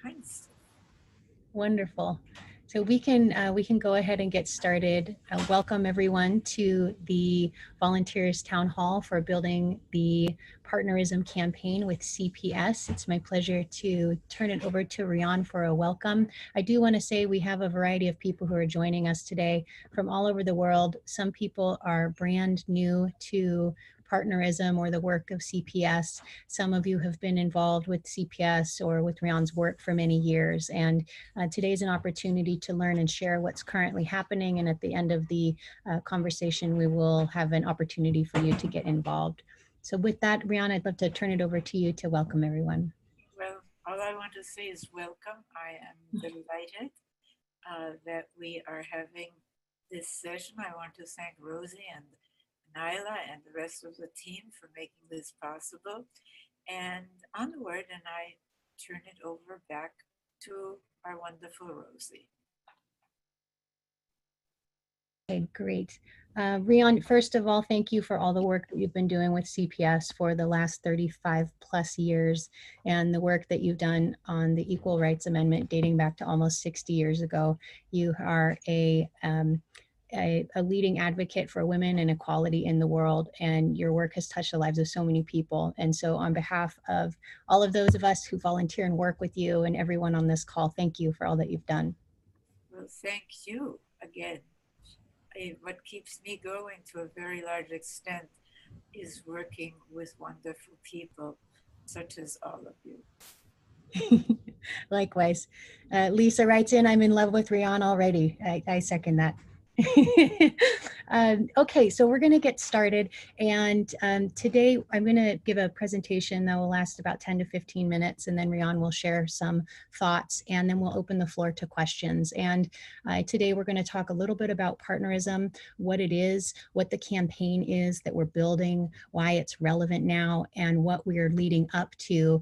kind of stuff. Wonderful. So we can go ahead and get started. Welcome everyone to the Volunteers Town Hall for building the Partnerism campaign with CPS. It's my pleasure to turn it over to Rian for a welcome. I do want to say we have a variety of people who are joining us today from all over the world. Some people are brand new to partnerism or the work of CPS. Some of you have been involved with CPS or with Rian's work for many years, and today's an opportunity to learn and share what's currently happening, and at the end of the conversation, we will have an opportunity for you to get involved. So with that, Rian, I'd love to turn it over to you to welcome everyone. Well, all I want to say is welcome. I am delighted that we are having this session. I want to thank Rosie and Lila and the rest of the team for making this possible. And onward, and I turn it over back to our wonderful Rosie. Okay, great. Rian, first of all, thank you for all the work that you've been doing with CPS for the last 35 plus years, and the work that you've done on the Equal Rights Amendment dating back to almost 60 years ago. You are a leading advocate for women and equality in the world, and your work has touched the lives of so many people. And so on behalf of all of those of us who volunteer and work with you and everyone on this call, thank you for all that you've done. Well, thank you again. What keeps me going to a very large extent is working with wonderful people such as all of you. Likewise. Lisa writes in, I'm in love with Rian already. I second that. Okay, so we're going to get started. And today I'm going to give a presentation that will last about 10 to 15 minutes. And then Rian will share some thoughts, and then we'll open the floor to questions. And today we're going to talk a little bit about partnerism, what it is, what the campaign is that we're building, why it's relevant now, and what we're leading up to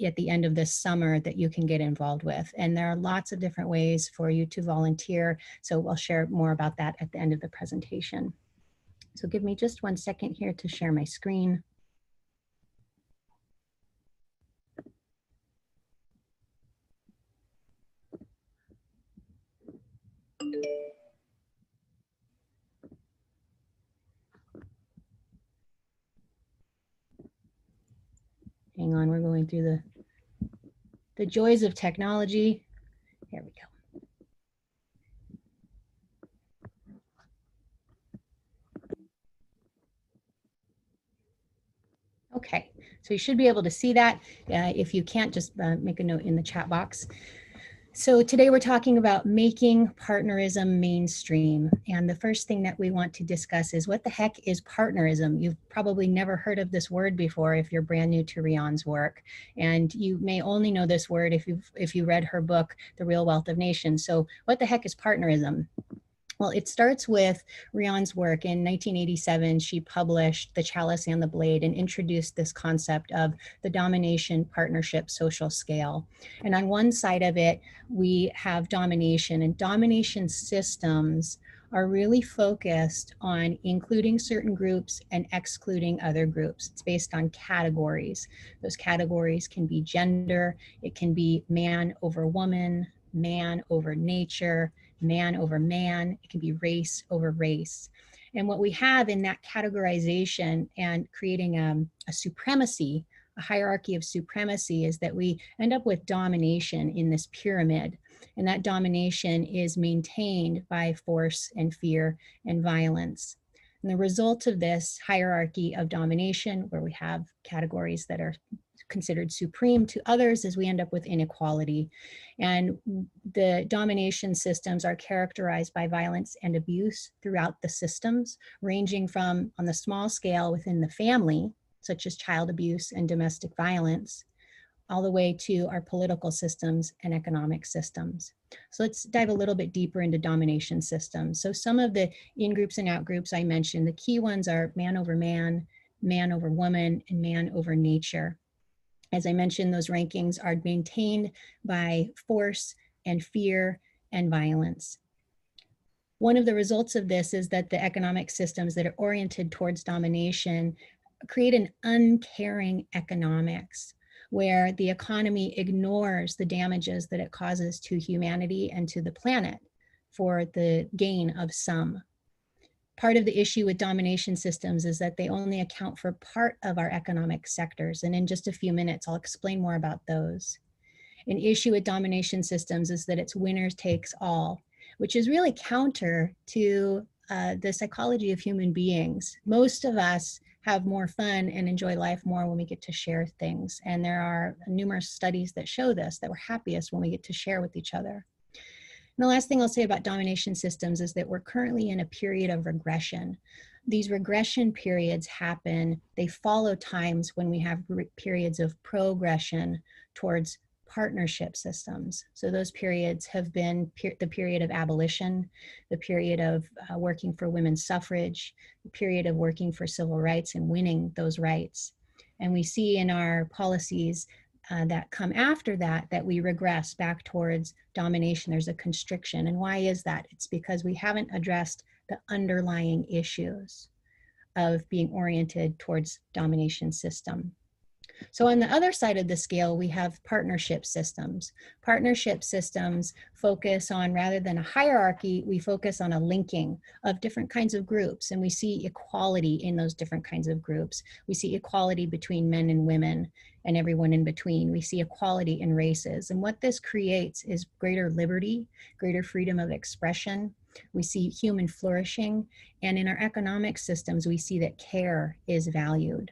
at the end of this summer that you can get involved with. And there are lots of different ways for you to volunteer. So we'll share more about that at the end of the presentation. So give me just 1 second here to share my screen. Hang on, we're going through the joys of technology. Here we go. Okay, so you should be able to see that. If you can't, just make a note in the chat box. So today we're talking about making partnerism mainstream. And the first thing that we want to discuss is what the heck is partnerism? You've probably never heard of this word before if you're brand new to Rian's work. And you may only know this word if you read her book, The Real Wealth of Nations. So what the heck is partnerism? Well, it starts with Rian's work. In 1987, she published The Chalice and the Blade and introduced this concept of the domination partnership social scale. And on one side of it, we have domination, and domination systems are really focused on including certain groups and excluding other groups. It's based on categories. Those categories can be gender, it can be man over woman, man over nature, man over man, it can be race over race. And what we have in that categorization and creating a supremacy, a hierarchy of supremacy, is that we end up with domination in this pyramid. And that domination is maintained by force and fear and violence. And the result of this hierarchy of domination, where we have categories that are considered supreme to others, is we end up with inequality. And the domination systems are characterized by violence and abuse throughout the systems, ranging from, on the small scale, within the family, such as child abuse and domestic violence, all the way to our political systems and economic systems. So let's dive a little bit deeper into domination systems. So some of the in-groups and out-groups I mentioned, the key ones are man over man, man over woman, and man over nature. As I mentioned, those rankings are maintained by force and fear and violence. One of the results of this is that the economic systems that are oriented towards domination create an uncaring economics, where the economy ignores the damages that it causes to humanity and to the planet for the gain of some. Part of the issue with domination systems is that they only account for part of our economic sectors. And in just a few minutes, I'll explain more about those. An issue with domination systems is that it's winners takes all, which is really counter to the psychology of human beings. Most of us have more fun and enjoy life more when we get to share things. And there are numerous studies that show this, that we're happiest when we get to share with each other. And the last thing I'll say about domination systems is that we're currently in a period of regression. These regression periods happen, they follow times when we have periods of progression towards partnership systems. So those periods have been the period of abolition, the period of working for women's suffrage, the period of working for civil rights and winning those rights. And we see in our policies that come after that, that we regress back towards domination. There's a constriction. And why is that? It's because we haven't addressed the underlying issues of being oriented towards domination system. So on the other side of the scale, we have partnership systems. Partnership systems focus on, rather than a hierarchy, we focus on a linking of different kinds of groups, and we see equality in those different kinds of groups. We see equality between men and women and everyone in between. We see equality in races. And what this creates is greater liberty, greater freedom of expression. We see human flourishing. And in our economic systems, we see that care is valued.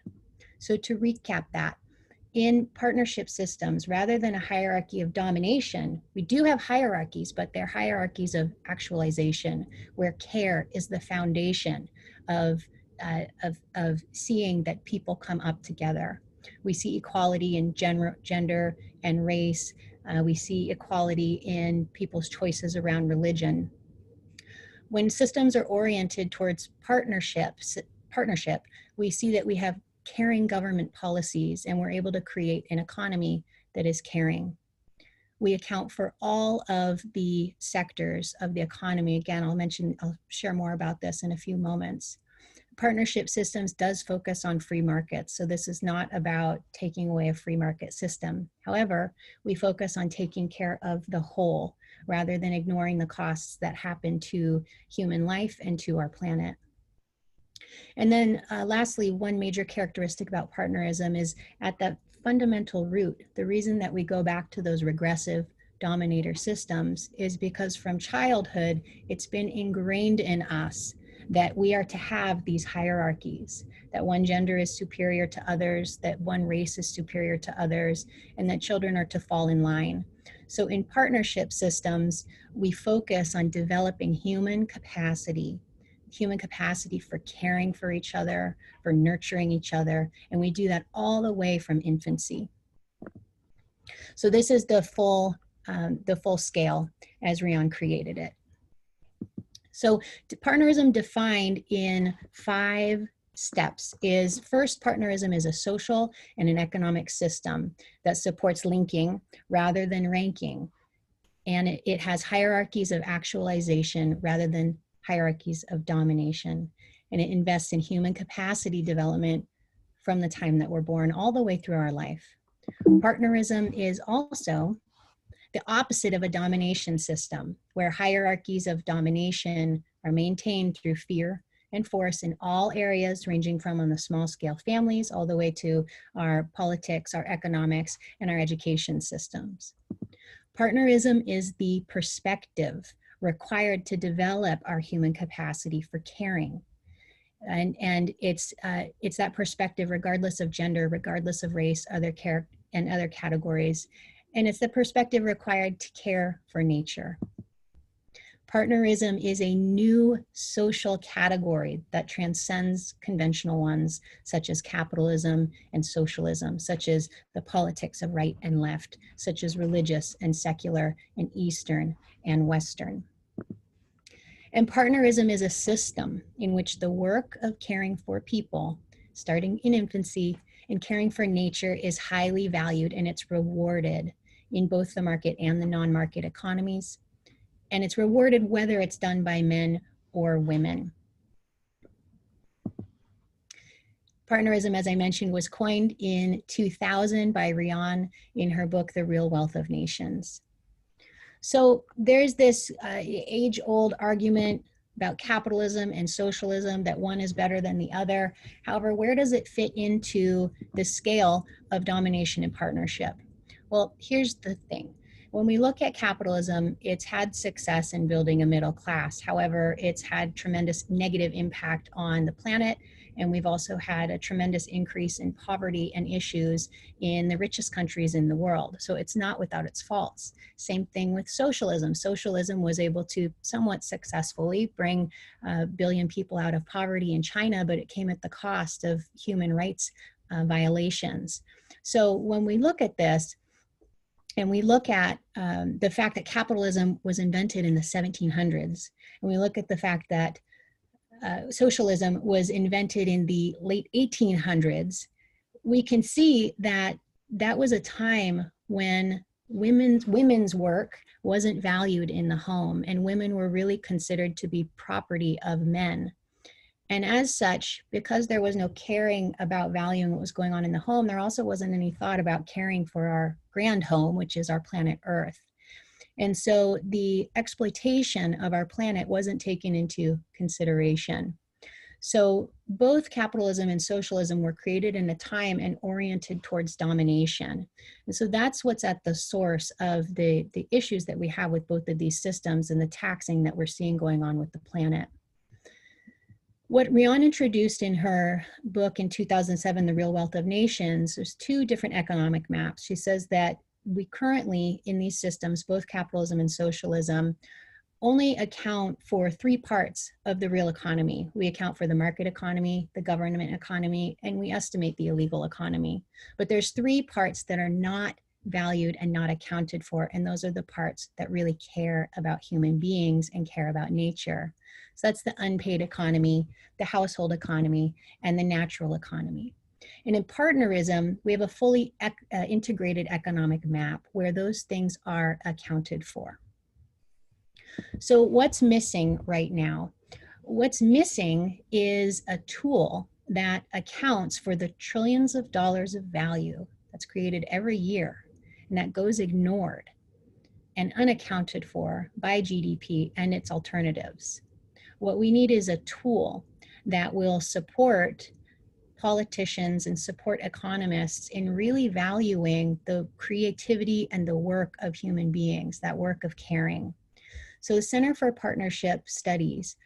So to recap that, in partnership systems, rather than a hierarchy of domination, we do have hierarchies, but they're hierarchies of actualization, where care is the foundation of seeing that people come up together. We see equality in gender and race. We see equality in people's choices around religion. When systems are oriented towards partnership, we see that we have caring government policies, and we're able to create an economy that is caring. We account for all of the sectors of the economy. Again, I'll share more about this in a few moments. Partnership systems does focus on free markets. So this is not about taking away a free market system. However, we focus on taking care of the whole rather than ignoring the costs that happen to human life and to our planet. And then lastly, one major characteristic about partnerism is at that fundamental root, the reason that we go back to those regressive dominator systems is because from childhood, it's been ingrained in us that we are to have these hierarchies, that one gender is superior to others, that one race is superior to others, and that children are to fall in line. So in partnership systems, we focus on developing human capacity for caring for each other, for nurturing each other, and we do that all the way from infancy. So this is the full scale as Rion created it. So partnerism defined in 5 steps is, first, partnerism is a social and an economic system that supports linking rather than ranking. And it has hierarchies of actualization rather than hierarchies of domination. And it invests in human capacity development from the time that we're born all the way through our life. Partnerism is also the opposite of a domination system, where hierarchies of domination are maintained through fear and force in all areas, ranging from on the small scale families all the way to our politics, our economics, and our education systems. Partnerism is the perspective required to develop our human capacity for caring. And it's that perspective regardless of gender, regardless of race, other categories. And it's the perspective required to care for nature. Partnerism is a new social category that transcends conventional ones, such as capitalism and socialism, such as the politics of right and left, such as religious and secular and Eastern and Western. And partnerism is a system in which the work of caring for people, starting in infancy, and caring for nature is highly valued, and it's rewarded in both the market and the non-market economies. And it's rewarded whether it's done by men or women. Partnerism, as I mentioned, was coined in 2000 by Rian in her book, The Real Wealth of Nations. So there's this age-old argument about capitalism and socialism, that one is better than the other. However, where does it fit into the scale of domination and partnership? Well, here's the thing. When we look at capitalism, it's had success in building a middle class. However, it's had tremendous negative impact on the planet, and we've also had a tremendous increase in poverty and issues in the richest countries in the world. So it's not without its faults. Same thing with socialism. Socialism was able to somewhat successfully bring a billion people out of poverty in China, but it came at the cost of human rights violations. So when we look at this, and we look at the fact that capitalism was invented in the 1700s, and we look at the fact that socialism was invented in the late 1800s, we can see that that was a time when women's work wasn't valued in the home, and women were really considered to be property of men. And as such, because there was no caring about valuing what was going on in the home, there also wasn't any thought about caring for our grand home, which is our planet Earth. And so the exploitation of our planet wasn't taken into consideration. So both capitalism and socialism were created in a time and oriented towards domination. And so that's what's at the source of the issues that we have with both of these systems and the taxing that we're seeing going on with the planet. What Rian introduced in her book in 2007, The Real Wealth of Nations, there's two different economic maps. She says that we currently, in these systems, both capitalism and socialism, only account for 3 parts of the real economy. We account for the market economy, the government economy, and we estimate the illegal economy. But there's 3 parts that are not valued and not accounted for, and those are the parts that really care about human beings and care about nature. So that's the unpaid economy, the household economy, and the natural economy. And in partnerism, we have a fully integrated economic map where those things are accounted for. So what's missing right now? What's missing is a tool that accounts for the trillions of dollars of value that's created every year, and that goes ignored and unaccounted for by GDP and its alternatives. What we need is a tool that will support politicians and support economists in really valuing the creativity and the work of human beings, that work of caring. So the Center for Partnership Studies,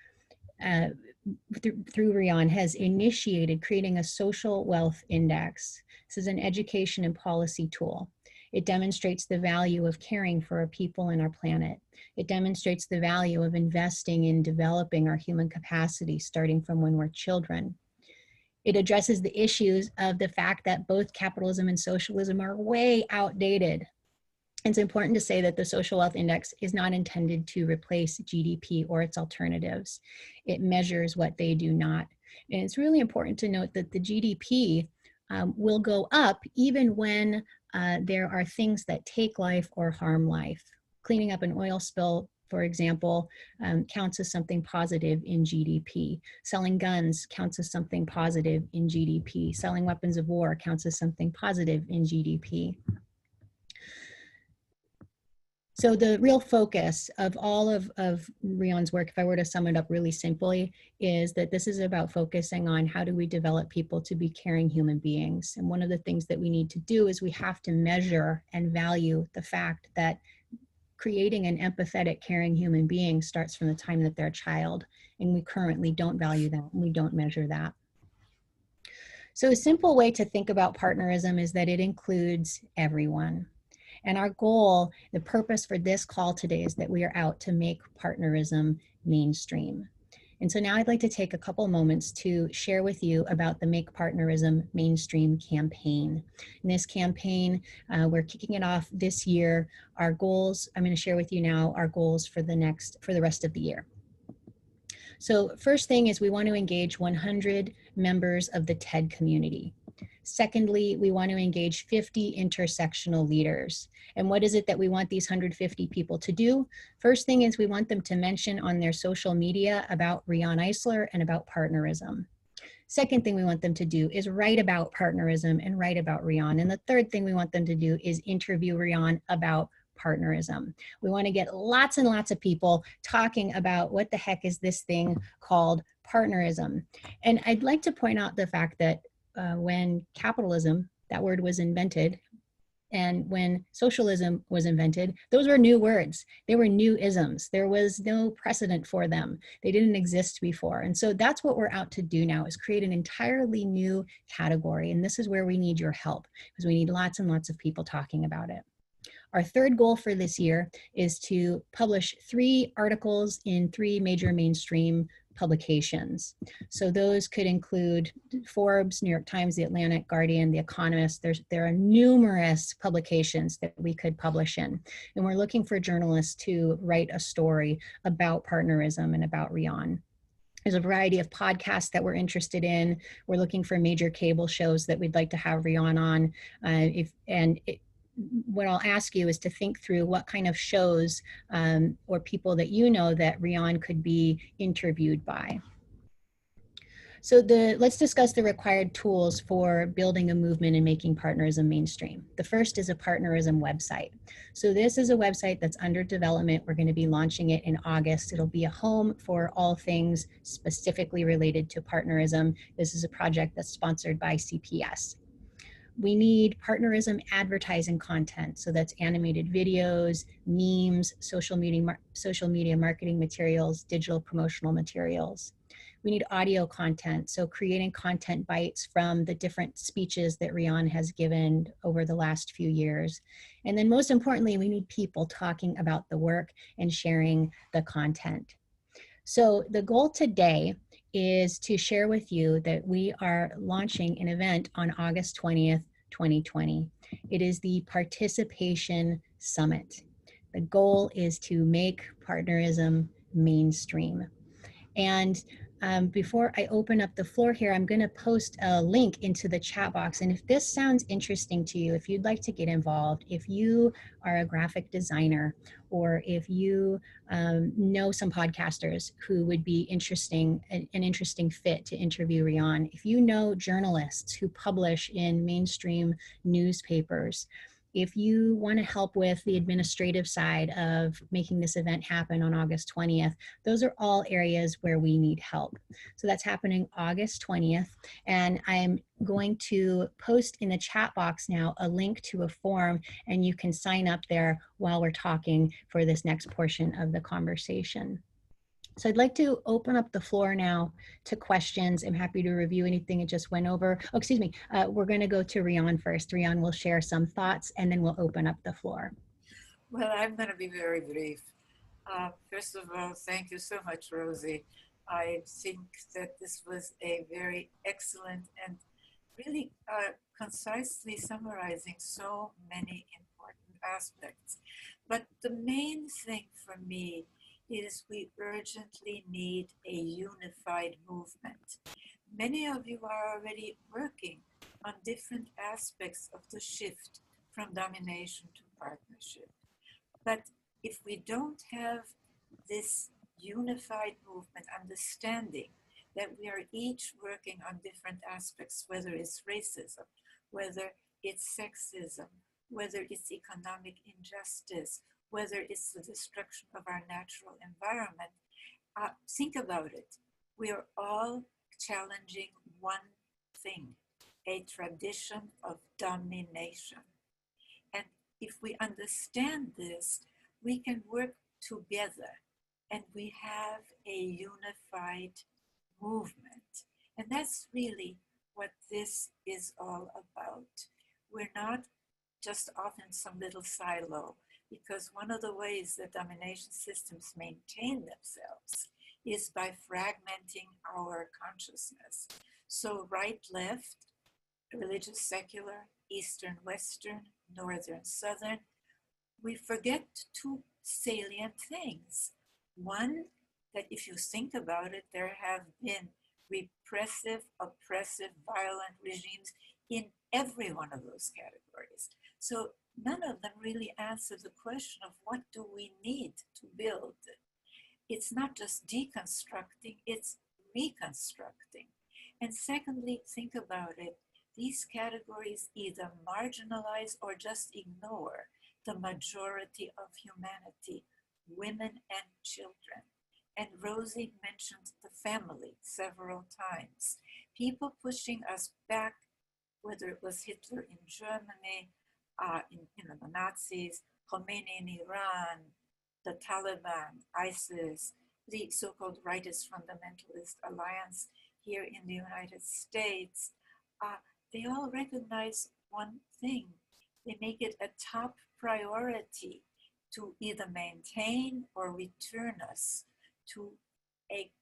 through Rian, has initiated creating a social wealth index. This is an education and policy tool. It demonstrates the value of caring for our people and our planet. It demonstrates the value of investing in developing our human capacity, starting from when we're children. It addresses the issues of the fact that both capitalism and socialism are way outdated. It's important to say that the Social Wealth Index is not intended to replace GDP or its alternatives. It measures what they do not. And it's really important to note that the GDP will go up even when there are things that take life or harm life. Cleaning up an oil spill, for example, counts as something positive in GDP. Selling guns counts as something positive in GDP. Selling weapons of war counts as something positive in GDP. So the real focus of all of Rian's work, if I were to sum it up really simply, is that this is about focusing on how do we develop people to be caring human beings. And one of the things that we need to do is we have to measure and value the fact that creating an empathetic, caring human being starts from the time that they're a child. And we currently don't value that, and we don't measure that. So a simple way to think about partnerism is that it includes everyone. And our goal, the purpose for this call today, is that we are out to make partnerism mainstream. And so now I'd like to take a couple moments to share with you about the Make Partnerism Mainstream campaign. In this campaign, we're kicking it off this year. Our goals, I'm going to share with you now our goals for the rest of the year. So first thing is we want to engage 100 members of the TED community. Secondly, we want to engage 50 intersectional leaders. And what is it that we want these 150 people to do? First thing is we want them to mention on their social media about Rian Eisler and about partnerism. Second thing we want them to do is write about partnerism and write about Rian. And the third thing we want them to do is interview Rian about partnerism. We want to get lots and lots of people talking about what the heck is this thing called partnerism. And I'd like to point out the fact that when capitalism, that word was invented, and when socialism was invented, those were new words. They were new isms. There was no precedent for them. They didn't exist before. And so that's what we're out to do now, is create an entirely new category. And this is where we need your help, because we need lots and lots of people talking about it. Our third goal for this year is to publish 3 articles in 3 major mainstream publications. So those could include Forbes, New York Times, The Atlantic, Guardian, The Economist. There are numerous publications that we could publish in. And we're looking for journalists to write a story about partnerism and about Rian. There's a variety of podcasts that we're interested in. We're looking for major cable shows that we'd like to have Rian on. What I'll ask you is to think through what kind of shows or people that you know that Rian could be interviewed by. So let's discuss the required tools for building a movement and making partnerism mainstream. The first is a partnerism website. So this is a website that's under development. We're going to be launching it in August. It'll be a home for all things specifically related to partnerism. This is a project that's sponsored by CPS. We need partnerism advertising content. So that's animated videos, memes, social media marketing materials, digital promotional materials. We need audio content. So creating content bites from the different speeches that Rian has given over the last few years. And then most importantly, we need people talking about the work and sharing the content. So the goal today is to share with you that we are launching an event on August 20th, 2020. It is the Participation Summit. The goal is to make partnerism mainstream. And before I open up the floor here, I'm going to post a link into the chat box. And if this sounds interesting to you, if you'd like to get involved, if you are a graphic designer, or if you know some podcasters who would be an interesting fit to interview Rian, if you know journalists who publish in mainstream newspapers, if you want to help with the administrative side of making this event happen on August 20th, those are all areas where we need help. So that's happening August 20th. And I'm going to post in the chat box now a link to a form, and you can sign up there while we're talking for this next portion of the conversation. So I'd like to open up the floor now to questions. I'm happy to review anything it just went over. Oh, excuse me. We're going to go to Rian first. Rian will share some thoughts, and then we'll open up the floor. Well, I'm going to be very brief. First of all, thank you so much, Rosie. I think that this was a very excellent and really concisely summarizing so many important aspects. But the main thing for me is we urgently need a unified movement. Many of you are already working on different aspects of the shift from domination to partnership. But if we don't have this unified movement, understanding that we are each working on different aspects, whether it's racism, whether it's sexism, whether it's economic injustice, whether it's the destruction of our natural environment, think about it. We are all challenging one thing, a tradition of domination. And if we understand this, we can work together and we have a unified movement. And that's really what this is all about. We're not just off in some little silo, because one of the ways that domination systems maintain themselves is by fragmenting our consciousness. So right, left, religious, secular, Eastern, Western, Northern, Southern, we forget two salient things. One, that if you think about it, there have been repressive, oppressive, violent regimes in every one of those categories. So none of them really answer the question of what do we need to build. It's not just deconstructing, it's reconstructing. And secondly, think about it. These categories either marginalize or just ignore the majority of humanity, women and children. And Rosie mentioned the family several times. People pushing us back, whether it was Hitler in Germany, the Nazis, Khomeini in Iran, the Taliban, ISIS, the so-called rightist fundamentalist alliance here in the United States, uh, they all recognize one thing. They make it a top priority to either maintain or return us to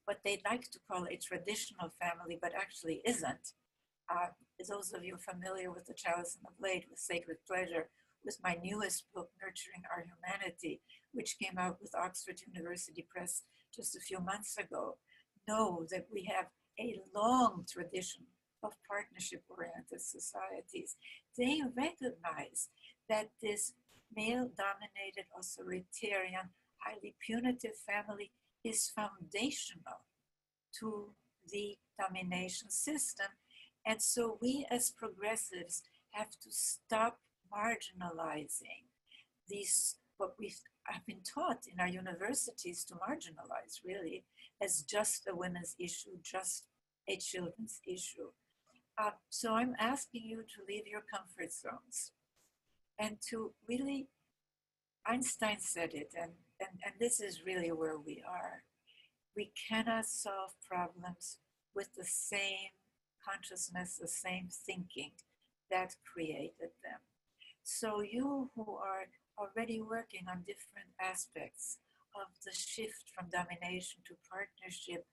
what they'd like to call a traditional family, but actually isn't. Those of you familiar with The Chalice and the Blade, with Sacred Pleasure, with my newest book, Nurturing Our Humanity, which came out with Oxford University Press just a few months ago, know that we have a long tradition of partnership-oriented societies. They recognize that this male-dominated, authoritarian, highly punitive family is foundational to the domination system. And so we as progressives have to stop marginalizing these, what we have been taught in our universities to marginalize, really, as just a women's issue, just a children's issue. So I'm asking you to leave your comfort zones and to really, Einstein said it, and this is really where we are. We cannot solve problems with the same consciousness, the same thinking that created them. So you who are already working on different aspects of the shift from domination to partnership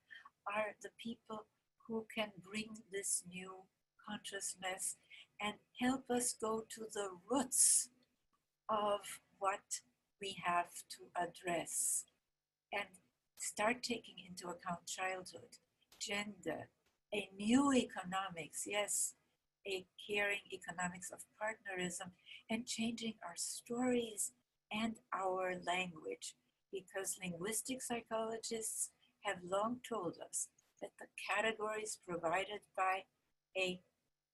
are the people who can bring this new consciousness and help us go to the roots of what we have to address and start taking into account childhood, gender, a new economics, yes, a caring economics of partnerism, and changing our stories and our language, because linguistic psychologists have long told us that the categories provided by a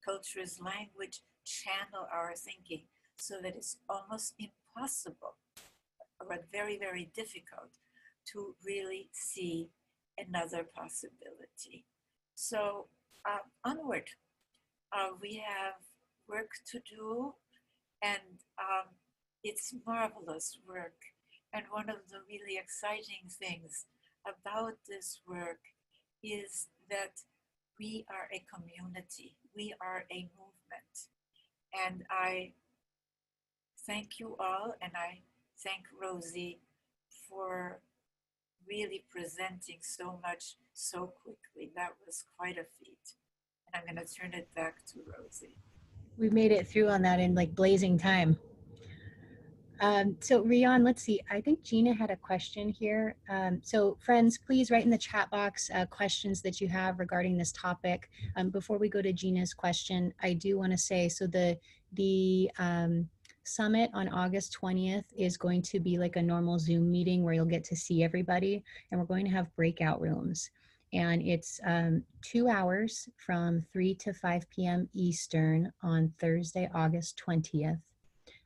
culture's language channel our thinking, so that it's almost impossible or very, very difficult to really see another possibility. So onward, we have work to do, and it's marvelous work. And one of the really exciting things about this work is that we are a community, we are a movement. And I thank you all, and I thank Rosie for really presenting so much so quickly. That was quite a feat. And I'm going to turn it back to Rosie. We made it through on that in like blazing time. So Rion, let's see, I think Gina had a question here. So friends, please write in the chat box questions that you have regarding this topic. Before we go to Gina's question, I do want to say, so the summit on August 20th is going to be like a normal Zoom meeting where you'll get to see everybody, and we're going to have breakout rooms. And it's 2 hours from 3 to 5 p.m. Eastern on Thursday, August 20th.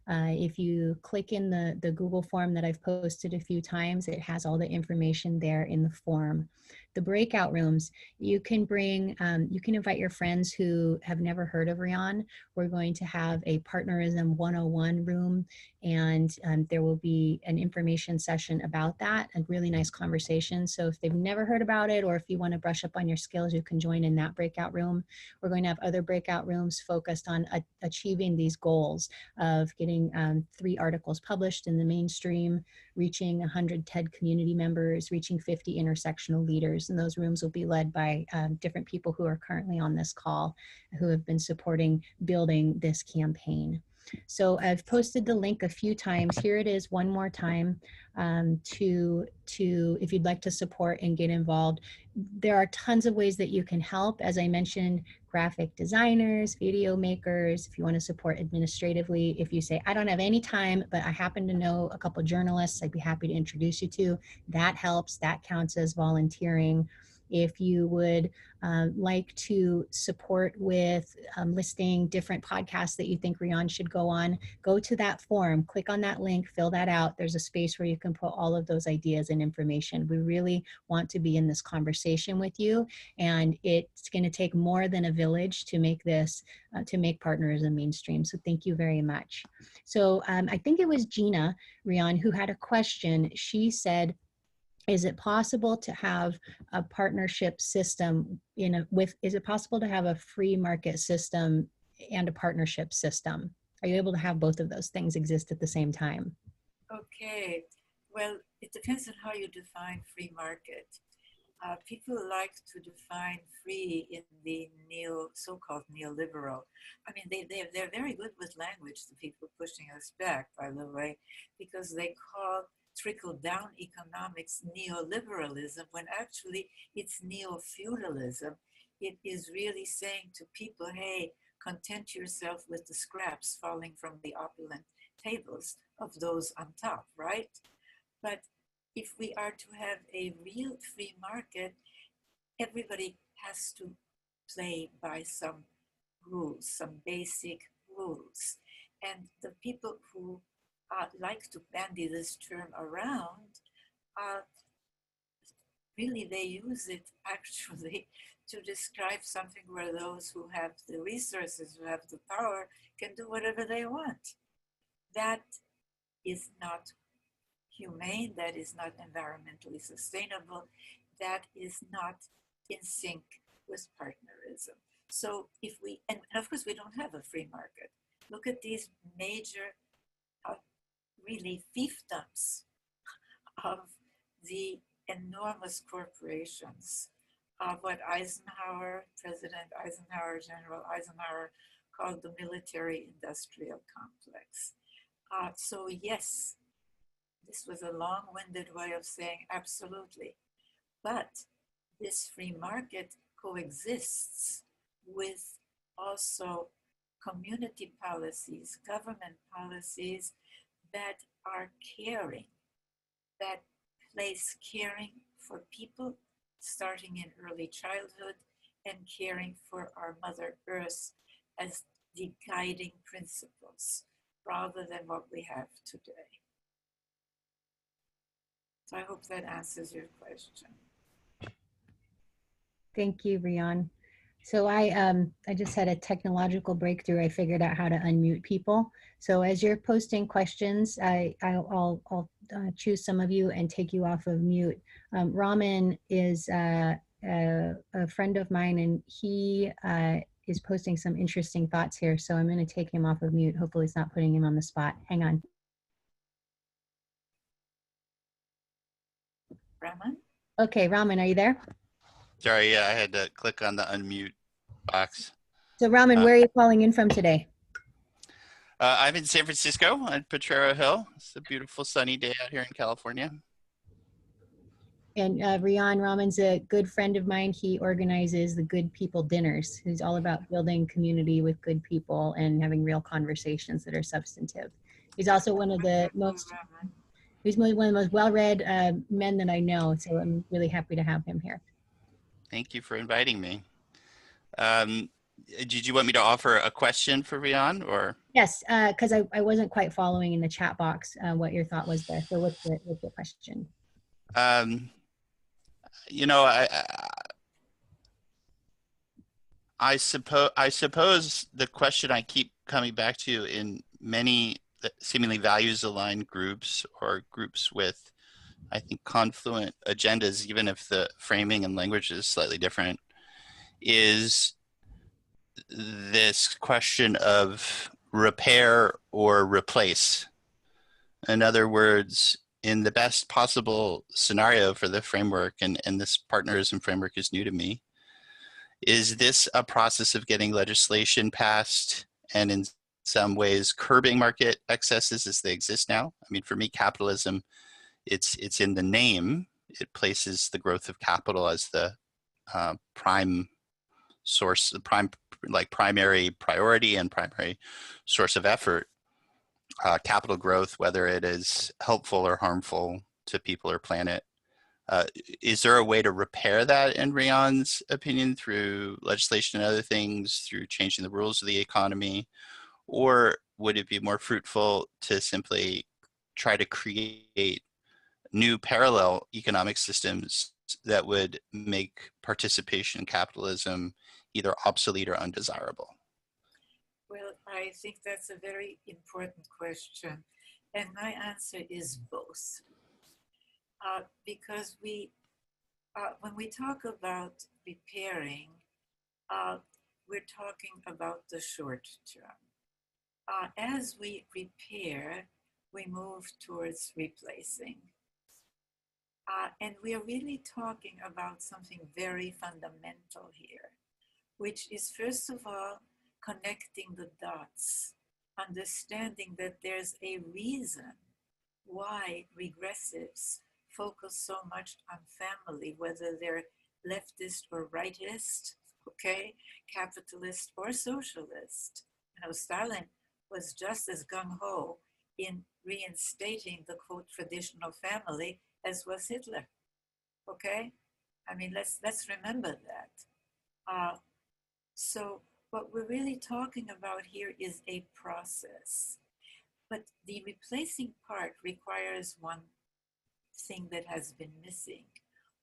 If you click in the Google form that I've posted a few times, it has all the information there in the form. The breakout rooms, you can bring, you can invite your friends who have never heard of Rion. We're going to have a Partnerism 101 room, and there will be an information session about that, a really nice conversation. So if they've never heard about it, or if you want to brush up on your skills, you can join in that breakout room. We're going to have other breakout rooms focused on achieving these goals of getting 3 articles published in the mainstream, reaching 100 TED community members, reaching 50 intersectional leaders. And those rooms will be led by different people who are currently on this call, who have been supporting building this campaign. So I've posted the link a few times. Here it is one more time if you'd like to support and get involved. There are tons of ways that you can help. As I mentioned, graphic designers, video makers, if you want to support administratively. If you say, I don't have any time, but I happen to know a couple journalists I'd be happy to introduce you to, that helps. That counts as volunteering. If you would like to support with listing different podcasts that you think Rian should go on, go to that form, click on that link, fill that out. There's a space where you can put all of those ideas and information. We really want to be in this conversation with you, and it's going to take more than a village to make this, to make partnerism mainstream. So thank you very much. So I think it was Gina, Rian, who had a question. She said, is it possible to have a partnership system is it possible to have a free market system and a partnership system? Are you able to have both of those things exist at the same time? Okay, well, it depends on how you define free market. People like to define free in the so-called neoliberal. I mean, they're very good with language, the people pushing us back, by the way, because they call trickle-down economics neoliberalism when actually it's neo-feudalism. It is really saying to people, hey, content yourself with the scraps falling from the opulent tables of those on top, right? But if we are to have a real free market, everybody has to play by some rules, some basic rules. And the people who like to bandy this term around, really they use it actually to describe something where those who have the resources, who have the power, can do whatever they want. That is not humane, that is not environmentally sustainable, that is not in sync with partnerism. So if we, and of course we don't have a free market. Look at these major, really fiefdoms of the enormous corporations of what President Eisenhower, General Eisenhower called the military industrial complex. So yes, this was a long-winded way of saying absolutely. But this free market coexists with also community policies, government policies that are caring, that place caring for people starting in early childhood and caring for our Mother Earth as the guiding principles rather than what we have today. So I hope that answers your question. Thank you, Rian. So I just had a technological breakthrough. I figured out how to unmute people. So as you're posting questions, I'll choose some of you and take you off of mute. Raman is a friend of mine, and he is posting some interesting thoughts here. So I'm going to take him off of mute. Hopefully it's not putting him on the spot. Hang on. Raman? Okay, Raman, are you there? Sorry, yeah, I had to click on the unmute box. So Raman, where are you calling in from today? I'm in San Francisco on Potrero Hill. It's a beautiful sunny day out here in California. And Rian, Raman's a good friend of mine. He organizes the Good People Dinners. He's all about building community with good people and having real conversations that are substantive. He's also one of the most, he's one of the most well-read men that I know. So I'm really happy to have him here. Thank you for inviting me. Did you want me to offer a question for Rian, or? Yes, because I wasn't quite following in the chat box what your thought was there. So what's the question? You know, I suppose the question I keep coming back to in many seemingly values-aligned groups or groups with, I think, confluent agendas, even if the framing and language is slightly different, is this question of repair or replace. In other words, in the best possible scenario for the framework, and this partnerism framework is new to me, is this a process of getting legislation passed and in some ways curbing market excesses as they exist now? I mean, for me, capitalism, it's in the name. It places the growth of capital as the prime source, primary priority and primary source of effort. Capital growth, whether it is helpful or harmful to people or planet, Is there a way to repair that, in Rion's opinion, through legislation and other things, through changing the rules of the economy? Or would it be more fruitful to simply try to create new parallel economic systems that would make participation in capitalism either obsolete or undesirable? Well, I think that's a very important question. And my answer is both. Because when we talk about repairing, we're talking about the short term. As we repair, we move towards replacing. And we are really talking about something very fundamental here, which is, first of all, connecting the dots, understanding that there's a reason why regressives focus so much on family, whether they're leftist or rightist, okay, capitalist or socialist. You know, Stalin was just as gung-ho in reinstating the quote traditional family as was Hitler, okay? I mean, let's remember that. So what we're really talking about here is a process. But the replacing part requires one thing that has been missing.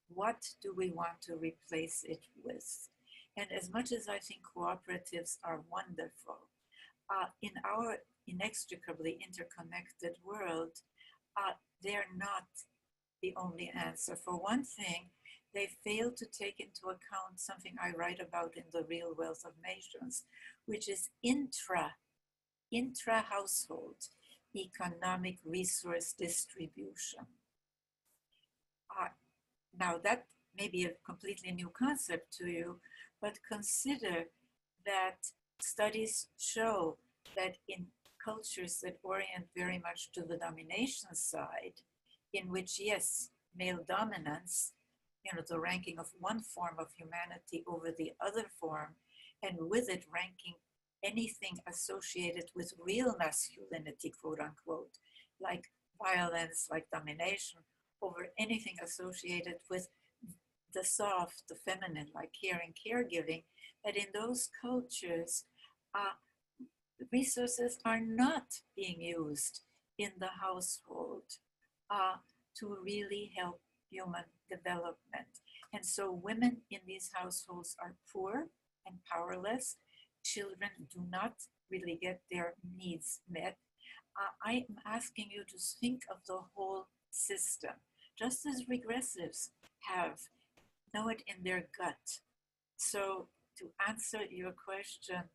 What do we want to replace it with? And as much as I think cooperatives are wonderful, in our inextricably interconnected world, they're not the only answer. For one thing, they fail to take into account something I write about in The Real Wealth of Nations, which is intra-household economic resource distribution. Now that may be a completely new concept to you, but consider that studies show that in cultures that orient very much to the domination side, in which, yes, male dominance, you know, the ranking of one form of humanity over the other form, and with it ranking anything associated with real masculinity, quote unquote, like violence, like domination, over anything associated with the soft, the feminine, like caring, caregiving, that in those cultures, resources are not being used in the household to really help human development. And so women in these households are poor and powerless. Children do not really get their needs met. I am asking you to think of the whole system, just as regressives know it in their gut. So to answer your question,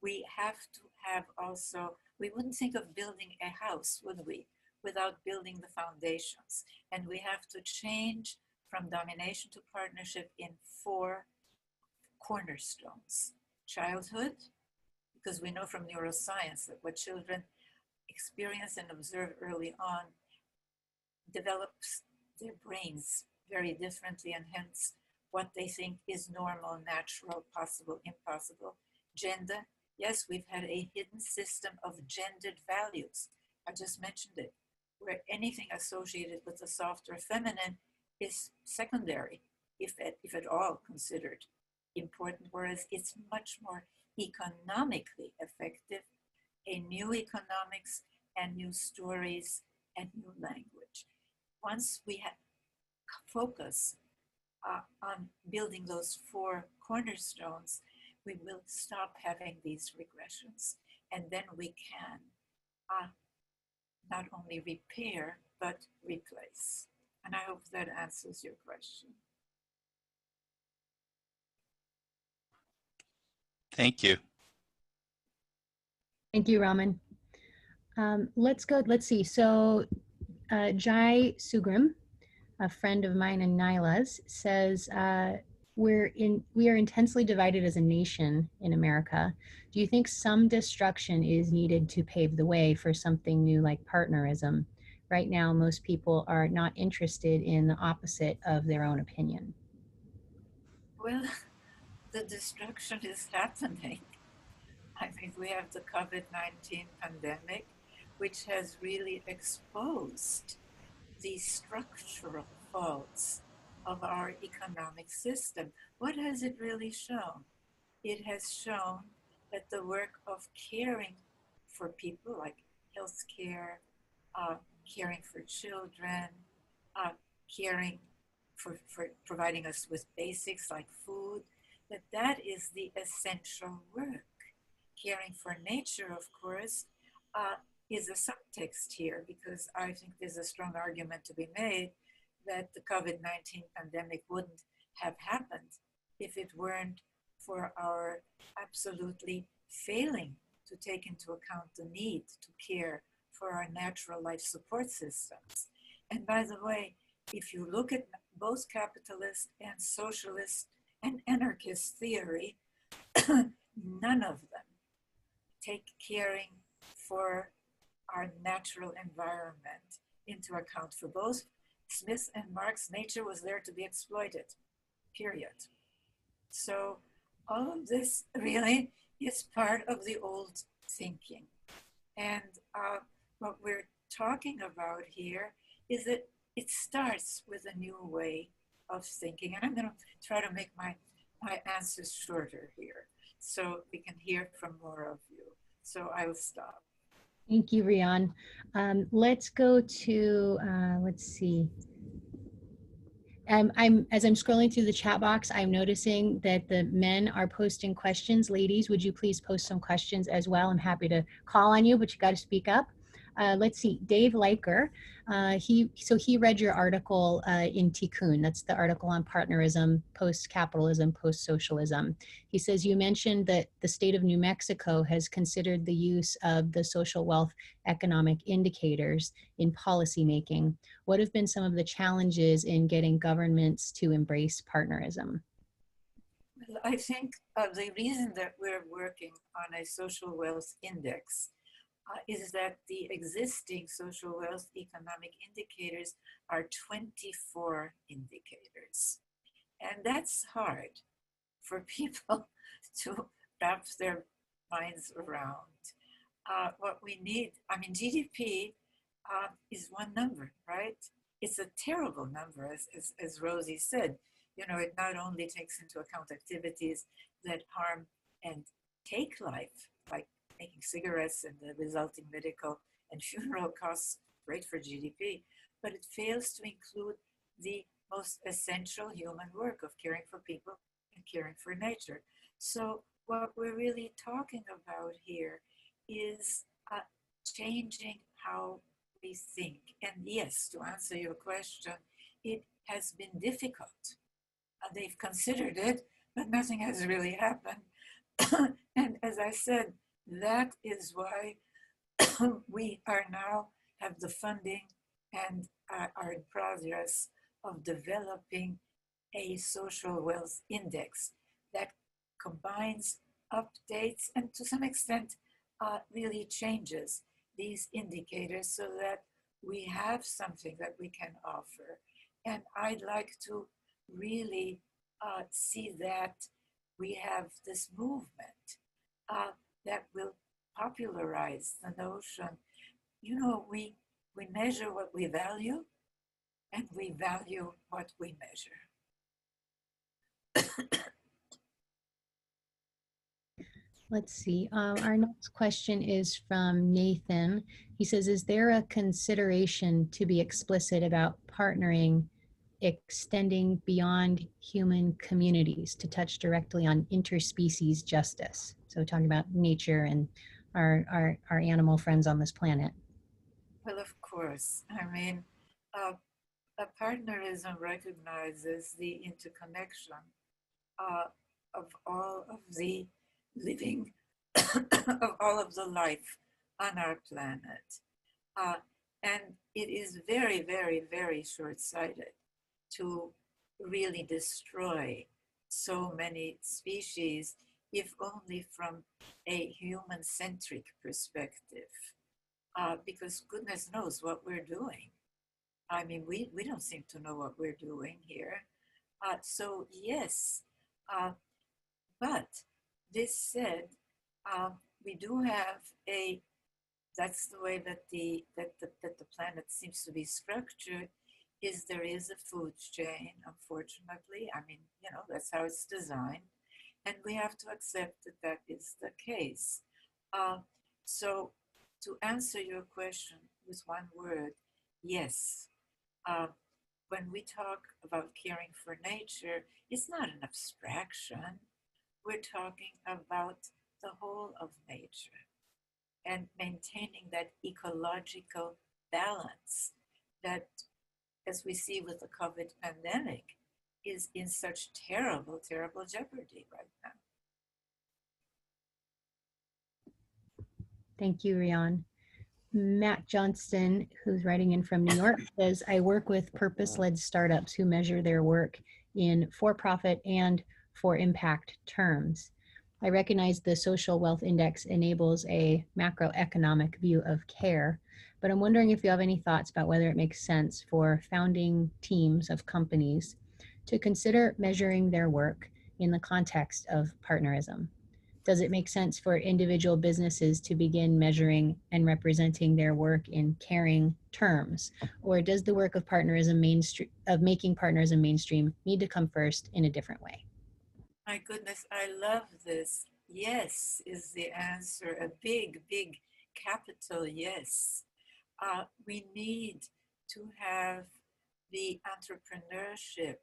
we have to have also, we wouldn't think of building a house, would we, without building the foundations. And we have to change from domination to partnership in 4 cornerstones. Childhood, because we know from neuroscience that what children experience and observe early on develops their brains very differently, and hence what they think is normal, natural, possible, impossible. Gender, yes, we've had a hidden system of gendered values. I just mentioned it, where anything associated with the soft or feminine is secondary, if at all considered important, whereas it's much more economically effective, a new economics and new stories and new language. Once we focus on building those 4 cornerstones, we will stop having these regressions. And then we can not only repair, but replace. And I hope that answers your question. Thank you. Thank you, Raman. Let's see. So Jai Sugrim, a friend of mine and Nyla's, says, we are intensely divided as a nation in America. Do you think some destruction is needed to pave the way for something new like partnerism? Right now, most people are not interested in the opposite of their own opinion. Well, the destruction is happening. I think we have the COVID-19 pandemic, which has really exposed the structural faults of our economic system. What has it really shown? It has shown that the work of caring for people, like healthcare, uh, caring for children, uh, caring for providing us with basics like food, that is the essential work. Caring for nature, of course, uh, is a subtext here, because I think there's a strong argument to be made that the COVID-19 pandemic wouldn't have happened if it weren't for our absolutely failing to take into account the need to care for our natural life support systems. And by the way, if you look at both capitalist and socialist and anarchist theory, none of them take caring for our natural environment into account. For both Smith and Marx, nature was there to be exploited, period. So all of this really is part of the old thinking. And what we're talking about here is that it starts with a new way of thinking. And I'm going to try to make my answers shorter here so we can hear from more of you. So I will stop. Thank you, Rian. Let's go to, let's see. As I'm scrolling through the chat box, I'm noticing that the men are posting questions. Ladies, would you please post some questions as well? I'm happy to call on you, but you got to speak up. Let's see, Dave Liker, he read your article in Tikkun. That's the article on partnerism, post-capitalism, post-socialism. He says, you mentioned that the state of New Mexico has considered the use of the social wealth economic indicators in policymaking. What have been some of the challenges in getting governments to embrace partnerism? Well, I think the reason that we're working on a social wealth index is that the existing social wealth economic indicators are 24 indicators. And that's hard for people to wrap their minds around. What we need, I mean, GDP is one number, right? It's a terrible number, as Rosie said. You know, it not only takes into account activities that harm and take life, like making cigarettes and the resulting medical and funeral costs, great for GDP, but it fails to include the most essential human work of caring for people and caring for nature. So what we're really talking about here is changing how we think. And yes, to answer your question, it has been difficult. They've considered it, but nothing has really happened. And as I said, that is why we are now have the funding and are in progress of developing a social wealth index that combines, updates, and to some extent really changes these indicators so that we have something that we can offer. And I'd like to really see that we have this movement that will popularize the notion, you know, we measure what we value and we value what we measure. Let's see. Our next question is from Nathan. He says, is there a consideration to be explicit about partnering extending beyond human communities to touch directly on interspecies justice? So talking about nature and our animal friends on this planet. Well, of course. I mean, partnerism recognizes the interconnection of all of the living, of all of the life on our planet. And it is very, very, very short-sighted to really destroy so many species, if only from a human-centric perspective. Because goodness knows what we're doing. I mean, we don't seem to know what we're doing here. So yes, but this said, we do have that's the way that the planet seems to be structured, is there is a food chain, unfortunately. I mean, that's how it's designed. And we have to accept that that is the case. Uh, so, to answer your question with one word, yes. Uh, when we talk about caring for nature, it's not an abstraction. We're talking about the whole of nature and maintaining that ecological balance that, as we see with the COVID pandemic, is in such terrible, terrible jeopardy right now. Thank you, Rian. Matt Johnston, who's writing in from New York, says, I work with purpose-led startups who measure their work in for-profit and for impact terms. I recognize the social wealth index enables a macroeconomic view of care, but I'm wondering if you have any thoughts about whether it makes sense for founding teams of companies to consider measuring their work in the context of partnerism. Does it make sense for individual businesses to begin measuring and representing their work in caring terms? Or does the work of making partnerism mainstream need to come first in a different way? My goodness, I love this. Yes is the answer, a big, big capital yes. We need to have the entrepreneurship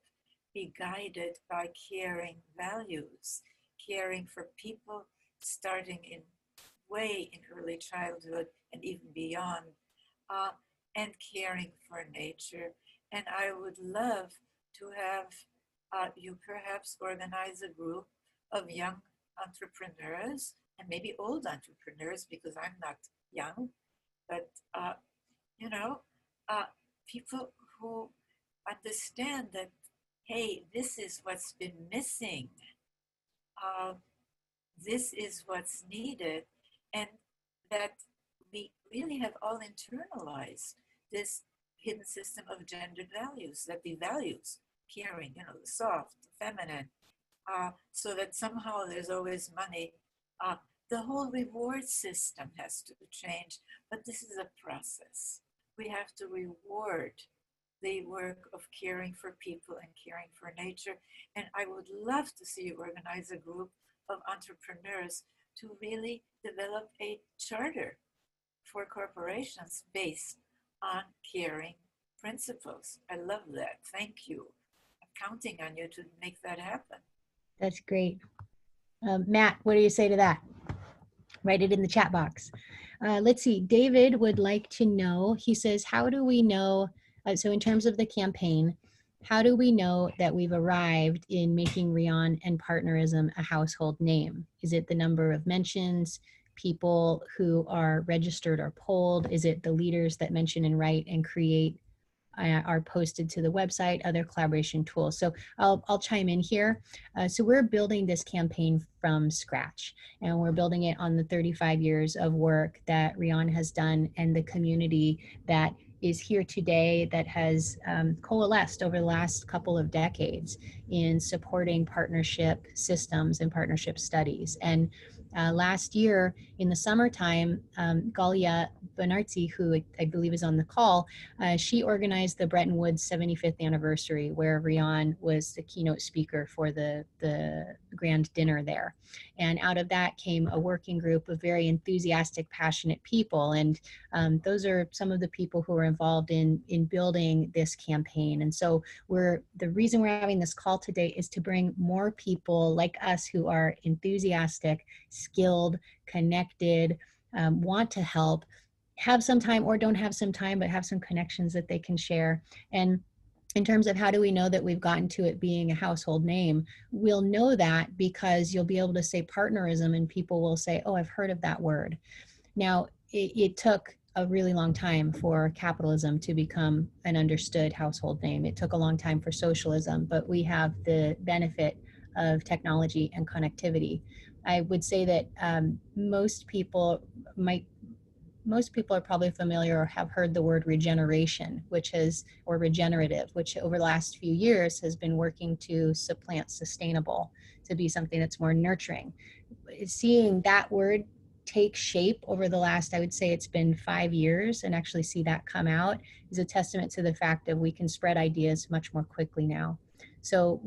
be guided by caring values, caring for people starting in way in early childhood and even beyond, uh, and caring for nature. And I would love to have you perhaps organize a group of young entrepreneurs and maybe old entrepreneurs, because I'm not young, but you know, people who understand that, hey, this is what's been missing. Uh, this is what's needed, and that we really have all internalized this hidden system of gendered values, that the values, caring, the soft, the feminine, so that somehow there's always money. The whole reward system has to change, but this is a process. We have to reward the work of caring for people and caring for nature. And I would love to see you organize a group of entrepreneurs to really develop a charter for corporations based on caring principles. I love that. Thank you. I'm counting on you to make that happen. That's great. Matt, what do you say to that? Write it in the chat box. Let's see. David would like to know, he says, how do we know, so in terms of the campaign, how do we know that we've arrived in making Rian and partnerism a household name? Is it the number of mentions, people who are registered or polled? Is it the leaders that mention and write and create are posted to the website, other collaboration tools? So I'll chime in here. So we're building this campaign from scratch, and we're building it on the 35 years of work that Rian has done and the community that is here today that has coalesced over the last couple of decades in supporting partnership systems and partnership studies. And last year in the summertime, Galia Benartzi, who I believe is on the call, she organized the Bretton Woods 75th anniversary, where Rian was the keynote speaker for the grand dinner there. And out of that came a working group of very enthusiastic, passionate people. And those are some of the people who are involved in building this campaign. And so the reason we're having this call today is to bring more people like us who are enthusiastic, skilled, connected, want to help, have some time or don't have some time, but have some connections that they can share. And in terms of how do we know that we've gotten to it being a household name, we'll know that because you'll be able to say partnerism and people will say, oh, I've heard of that word. Now, it took a really long time for capitalism to become an understood household name. It took a long time for socialism, but we have the benefit of technology and connectivity. I would say that most people are probably familiar or have heard the word regeneration, or regenerative, which over the last few years has been working to supplant sustainable, to be something that's more nurturing. Seeing that word take shape over the last, I would say it's been 5 years, and actually see that come out is a testament to the fact that we can spread ideas much more quickly now. So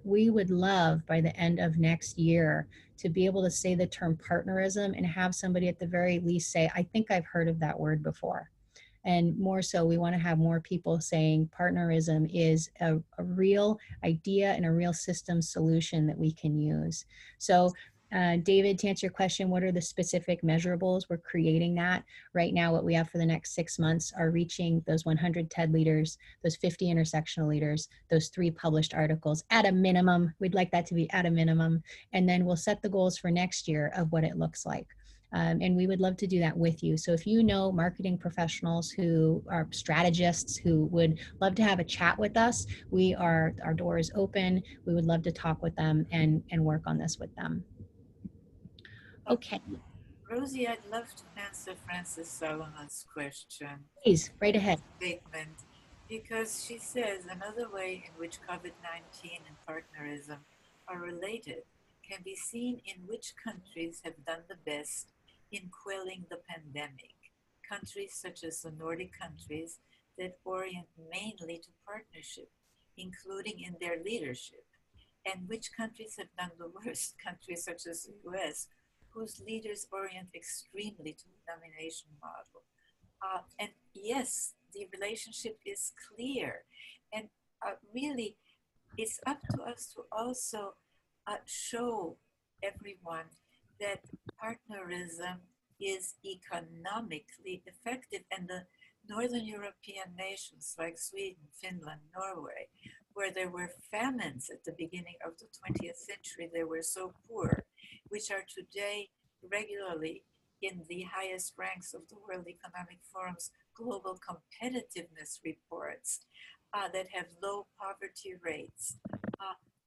we would love by the end of next year to be able to say the term partnerism and have somebody at the very least say, I think I've heard of that word before. And more so, we want to have more people saying partnerism is a real idea and a real system solution that we can use. So David, to answer your question, what are the specific measurables? We're creating that. Right now, what we have for the next 6 months are reaching those 100 TED leaders, those 50 intersectional leaders, those 3 published articles at a minimum. We'd like that to be at a minimum. And then we'll set the goals for next year of what it looks like. And we would love to do that with you. So if you know marketing professionals who are strategists who would love to have a chat with us, our door is open. We would love to talk with them and work on this with them. Okay. Rosie, I'd love to answer Frances Solomon's question. Please, right ahead. Statement, because she says another way in which COVID-19 and partnerism are related can be seen in which countries have done the best in quelling the pandemic. Countries such as the Nordic countries that orient mainly to partnership, including in their leadership, and which countries have done the worst, countries such as the US, whose leaders orient extremely to the domination model. And yes, the relationship is clear. And really, it's up to us to also show everyone that partnerism is economically effective. And the Northern European nations like Sweden, Finland, Norway, where there were famines at the beginning of the 20th century, they were so poor, which are today regularly in the highest ranks of the World Economic Forum's global competitiveness reports, that have low poverty rates,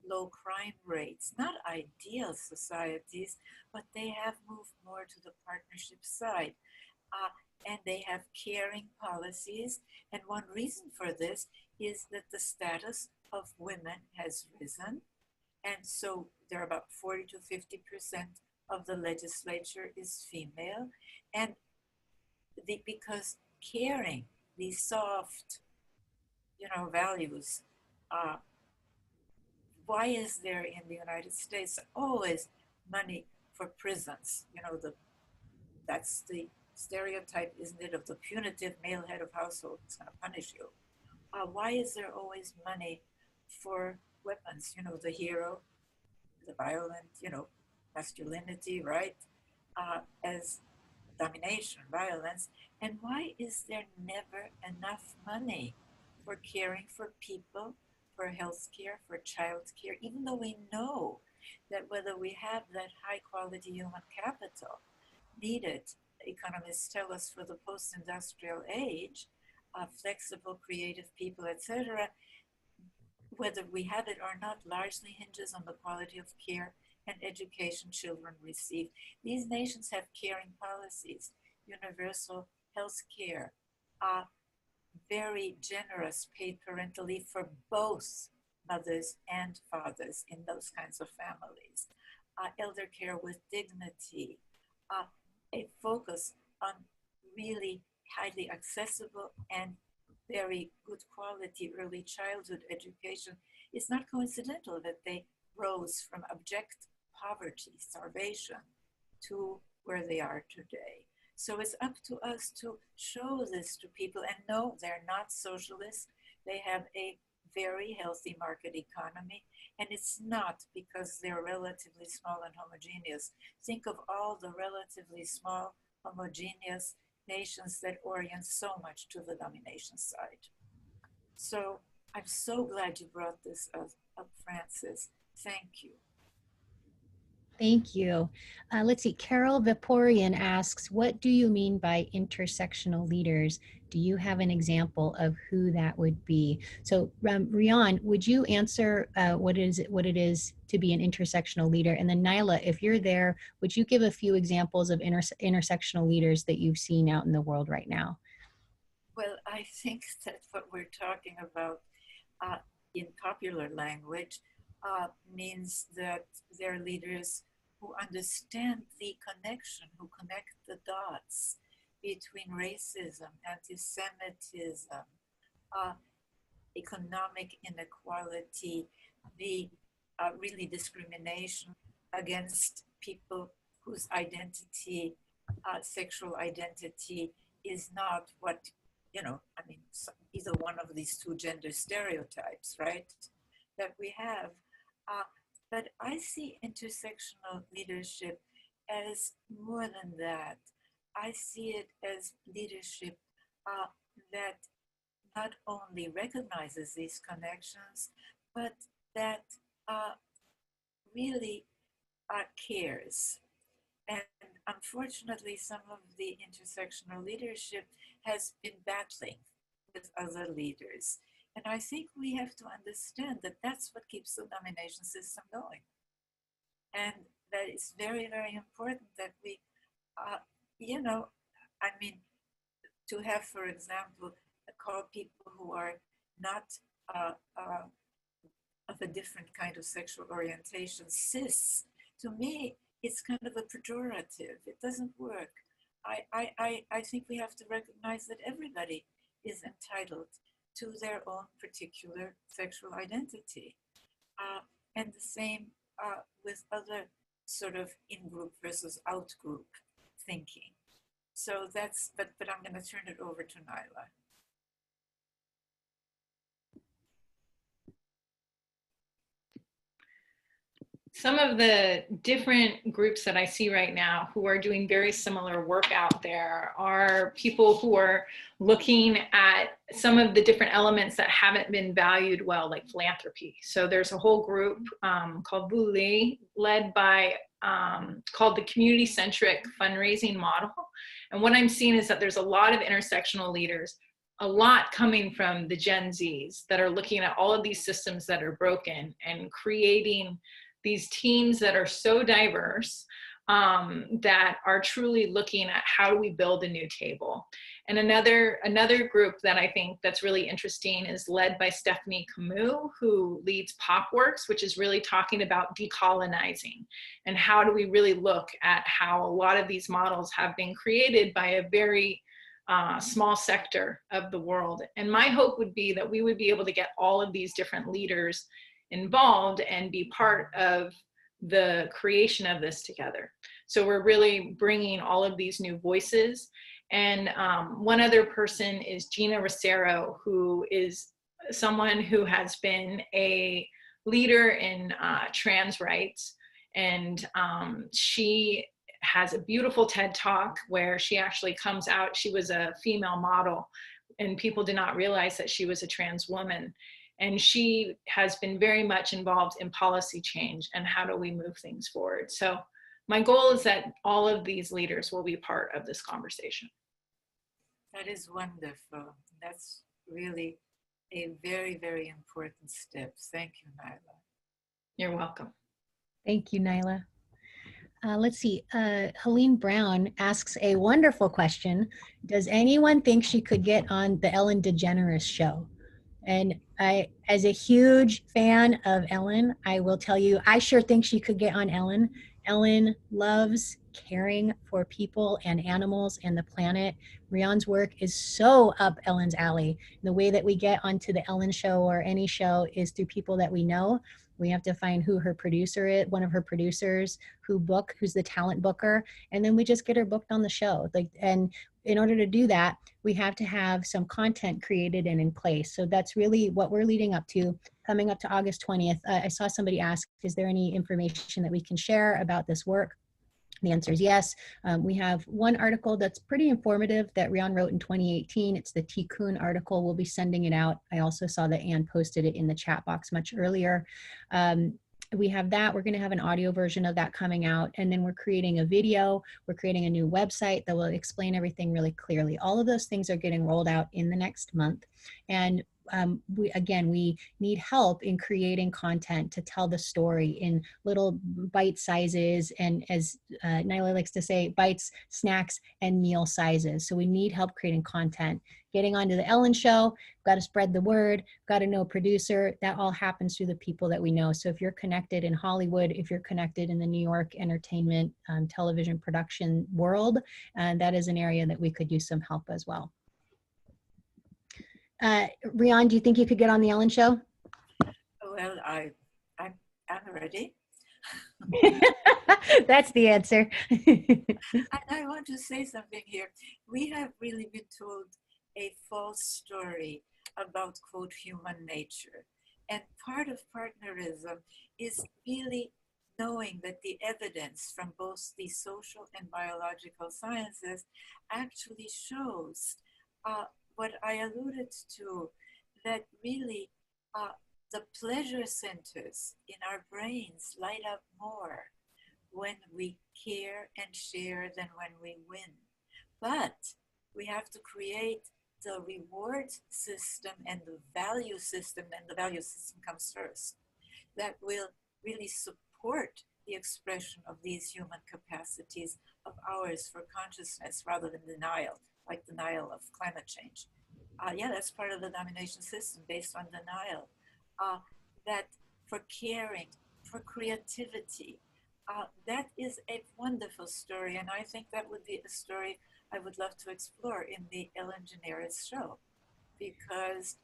low crime rates, not ideal societies, but they have moved more to the partnership side. And they have caring policies. And one reason for this is that the status of women has risen. And so there are about 40 to 50% of the legislature is female. And because caring, these soft, values, why is there in the United States always money for prisons? That's the stereotype, isn't it, of the punitive male head of household that's going to punish you. Why is there always money for weapons? The hero, the violent, masculinity, right? As domination, violence. And why is there never enough money for caring for people, for health care, for child care, even though we know that whether we have that high quality human capital needed, economists tell us, for the post-industrial age, flexible, creative people, etc., whether we have it or not largely hinges on the quality of care and education children receive. These nations have caring policies, universal health care, very generous paid parental leave for both mothers and fathers in those kinds of families, elder care with dignity, a focus on really highly accessible and very good quality early childhood education. It's not coincidental that they rose from abject poverty, starvation, to where they are today. So it's up to us to show this to people. And no, they're not socialists. They have a very healthy market economy. And it's not because they're relatively small and homogeneous. Think of all the relatively small, homogeneous nations that orient so much to the domination side. So I'm so glad you brought this up, Frances. Thank you. Thank you. Let's see, Carol Viporian asks, what do you mean by intersectional leaders? Do you have an example of who that would be? So Rian, would you answer what it is to be an intersectional leader? And then Lila, if you're there, would you give a few examples of intersectional leaders that you've seen out in the world right now? Well, I think that what we're talking about in popular language means that they're leaders who understand the connection, who connect the dots between racism, anti-Semitism, economic inequality, the really discrimination against people whose identity, sexual identity, is not what, I mean, either one of these two gender stereotypes, right, that we have. But I see intersectional leadership as more than that. I see it as leadership that not only recognizes these connections, but that really cares. And unfortunately, some of the intersectional leadership has been battling with other leaders. And I think we have to understand that that's what keeps the nomination system going. And that it's very, very important that we, I mean, to have, for example, call people who are not of a different kind of sexual orientation cis, to me, it's kind of a pejorative. It doesn't work. I think we have to recognize that everybody is entitled to their own particular sexual identity. And the same with other sort of in-group versus out-group thinking. So that's, but I'm going to turn it over to Nyla. Some of the different groups that I see right now who are doing very similar work out there are people who are looking at some of the different elements that haven't been valued well, like philanthropy. So there's a whole group called Bully, led by, called the community-centric fundraising model. And what I'm seeing is that there's a lot of intersectional leaders, a lot coming from the Gen Zs that are looking at all of these systems that are broken and creating these teams that are so diverse that are truly looking at how do we build a new table. And another group that I think that's really interesting is led by Stephanie Camus, who leads PopWorks, which is really talking about decolonizing and how do we really look at how a lot of these models have been created by a very small sector of the world. And my hope would be that we would be able to get all of these different leaders involved and be part of the creation of this together. So we're really bringing all of these new voices. And one other person is Gina Rosero, who is someone who has been a leader in trans rights. And she has a beautiful TED Talk where she actually comes out. She was a female model and people did not realize that she was a trans woman. And she has been very much involved in policy change and how do we move things forward. So my goal is that all of these leaders will be part of this conversation. That is wonderful. That's really a very, very important step. Thank you, Nyla. You're welcome. Thank you, Nyla. Let's see, Helene Brown asks a wonderful question. Does anyone think she could get on the Ellen DeGeneres show? And I, as a huge fan of Ellen, I will tell you, I sure think she could get on Ellen. Ellen loves caring for people and animals and the planet. Rion's work is so up Ellen's alley. The way that we get onto the Ellen show or any show is through people that we know. We have to find who her producer is, one of her producers, who's the talent booker, and then we just get her booked on the show. And in order to do that, we have to have some content created and in place. So that's really what we're leading up to, coming up to August 20th. I saw somebody ask, is there any information that we can share about this work? The answer is yes. We have one article that's pretty informative that Rion wrote in 2018. It's the Tikkun article. We'll be sending it out. I also saw that Anne posted it in the chat box much earlier. We have that. We're going to have an audio version of that coming out. And then we're creating a video. We're creating a new website that will explain everything really clearly. All of those things are getting rolled out in the next month. And we need help in creating content to tell the story in little bite sizes, and as Nyla likes to say, bites, snacks, and meal sizes. So we need help creating content getting onto the Ellen show, got to spread the word, got to know a producer. That all happens through the people that we know. So if you're connected in Hollywood, if you're connected in the New York entertainment television production world, that is an area that we could use some help as well. Rian, do you think you could get on the Ellen show? Well, I'm ready. That's the answer. And I want to say something here. We have really been told a false story about, quote, human nature. And part of partnerism is really knowing that the evidence from both the social and biological sciences actually shows what I alluded to, that really the pleasure centers in our brains light up more when we care and share than when we win. But we have to create the reward system and the value system, and the value system comes first, that will really support the expression of these human capacities of ours for consciousness rather than denial, like denial of climate change. Yeah, that's part of the domination system based on denial. That for caring, for creativity, that is a wonderful story, and I think that would be a story I would love to explore in the Ellen DeGeneres show, because